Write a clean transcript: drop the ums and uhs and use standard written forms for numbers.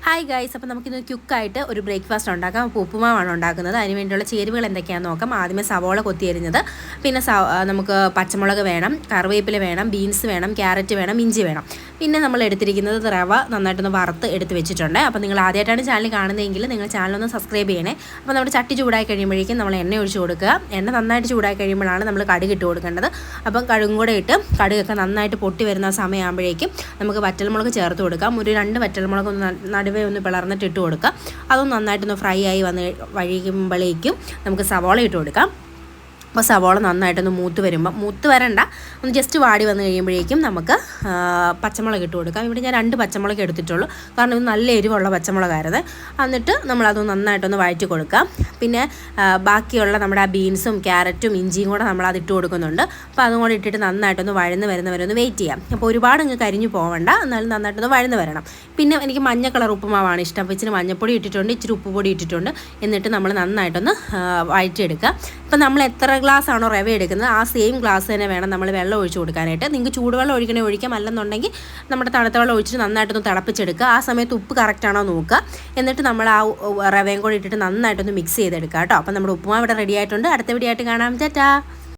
Hi guys, അപ്പോൾ നമുക്കിന്ന് ക്യുക്കായിട്ട് ഒരു ബ്രേക്ക്ഫാസ്റ്റ് ഉണ്ടാക്കാം. അപ്പോൾ ഉപ്പുമാവാണ് ഉണ്ടാക്കുന്നത്. അതിന് വേണ്ടിയുള്ള ചേരുവകൾ എന്തൊക്കെയാണെന്ന് നോക്കാം. ആദ്യമേ സവോള കൊത്തിയരിഞ്ഞത്, പിന്നെ നമുക്ക് പച്ചമുളക് വേണം, കറിവേപ്പില വേണം, ബീൻസ് വേണം, ക്യാരറ്റ് വേണം, ഇഞ്ചി വേണം. പിന്നെ നമ്മൾ എടുത്തിരിക്കുന്നത് റവ നന്നായിട്ടൊന്ന് വറുത്ത് എടുത്ത് വെച്ചിട്ടുണ്ട്. അപ്പോൾ നിങ്ങൾ ആദ്യമായിട്ടാണ് ചാനൽ കാണുന്നതെങ്കിൽ നിങ്ങൾ ചാനലൊന്ന് സബ്സ്ക്രൈബ് ചെയ്യണേ. അപ്പോൾ നമ്മുടെ ചട്ടി ചൂടായി കഴിയുമ്പോഴേക്കും നമ്മൾ എണ്ണ ഒഴിച്ച് കൊടുക്കുക. എണ്ണ നന്നായിട്ട് ചൂടായി കഴിയുമ്പോഴാണ് നമ്മൾ കടുക് ഇട്ട് കൊടുക്കേണ്ടത്. അപ്പം കടുകും കൂടെ ഇട്ട് കടുകൊക്കെ നന്നായിട്ട് പൊട്ടി വരുന്ന സമയമാകുമ്പോഴേക്കും നമുക്ക് വറ്റൽമുളക് ചേർത്ത് കൊടുക്കാം. ഒരു 2 വറ്റൽമുളക് നടുവേ ഒന്ന് പിളർന്നിട്ട് ഇട്ട് കൊടുക്കുക. അതൊന്ന് നന്നായിട്ടൊന്ന് ഫ്രൈ ആയി വഴിയുമ്പോഴേക്കും നമുക്ക് സവാള ഇട്ട് കൊടുക്കാം. അപ്പോൾ സവാള നന്നായിട്ടൊന്ന് മൂത്ത് വരണ്ട, ഒന്ന് ജസ്റ്റ് വാടി വന്ന് കഴിയുമ്പോഴേക്കും നമുക്ക് പച്ചമുളക് ഇട്ട് കൊടുക്കാം. ഇവിടെ ഞാൻ 2 പച്ചമുളക് എടുത്തിട്ടുള്ളൂ, കാരണം ഇത് നല്ല എരിവുള്ള പച്ചമുളകായിരുന്നു. എന്നിട്ട് നമ്മളത് നന്നായിട്ടൊന്ന് വഴറ്റി കൊടുക്കാം. പിന്നെ ബാക്കിയുള്ള നമ്മുടെ ആ ബീൻസും ക്യാരറ്റും ഇഞ്ചിയും കൂടെ നമ്മളത് ഇട്ട് കൊടുക്കുന്നുണ്ട്. അപ്പോൾ അതും കൂടെ ഇട്ടിട്ട് നന്നായിട്ടൊന്ന് വരുന്നവരെ ഒന്ന് വെയിറ്റ് ചെയ്യാം. അപ്പോൾ ഒരുപാട് അങ്ങ് കരിഞ്ഞു പോകണ്ട, എന്നാലും നന്നായിട്ടൊന്ന് വഴന്ന് വരണം. പിന്നെ എനിക്ക് മഞ്ഞ കളർ ഉപ്പുമാവാണ് ഇഷ്ടം. അപ്പോൾ ഇച്ചിരി മഞ്ഞപ്പൊടി ഇട്ടിട്ടുണ്ട്, ഇച്ചിരി ഉപ്പുപൊടി ഇട്ടിട്ടുണ്ട്. എന്നിട്ട് നമ്മൾ നന്നായിട്ടൊന്ന് വഴറ്റിയെടുക്കുക. ഇപ്പം നമ്മൾ എത്ര ഗ്ലാസ് ആണോ റവ എടുക്കുന്നത് ആ സെയിം ഗ്ലാസ് തന്നെ വേണം നമ്മൾ വെള്ളം ഒഴിച്ച് കൊടുക്കാനായിട്ട്. നിങ്ങൾക്ക് ചൂടുവെള്ളം ഒഴിക്കാം, അല്ലെന്നുണ്ടെങ്കിൽ നമ്മുടെ തണുത്ത വെള്ളം ഒഴിച്ചിട്ട് നന്നായിട്ടൊന്ന് തിളപ്പിച്ചെടുക്കുക. ആ സമയത്ത് ഉപ്പ് കറക്റ്റാണോ നോക്കുക. എന്നിട്ട് നമ്മൾ ആ റവയും കൂടി ഇട്ടിട്ട് നന്നായിട്ടൊന്ന് മിക്സ് ചെയ്തെടുക്കുക കേട്ടോ. അപ്പം നമ്മുടെ ഉപ്പുമാവ് ഇവിടെ റെഡി ആയിട്ടുണ്ട്. അടുത്ത വീഡിയോ ആയിട്ട് കാണാം. ടാറ്റാ.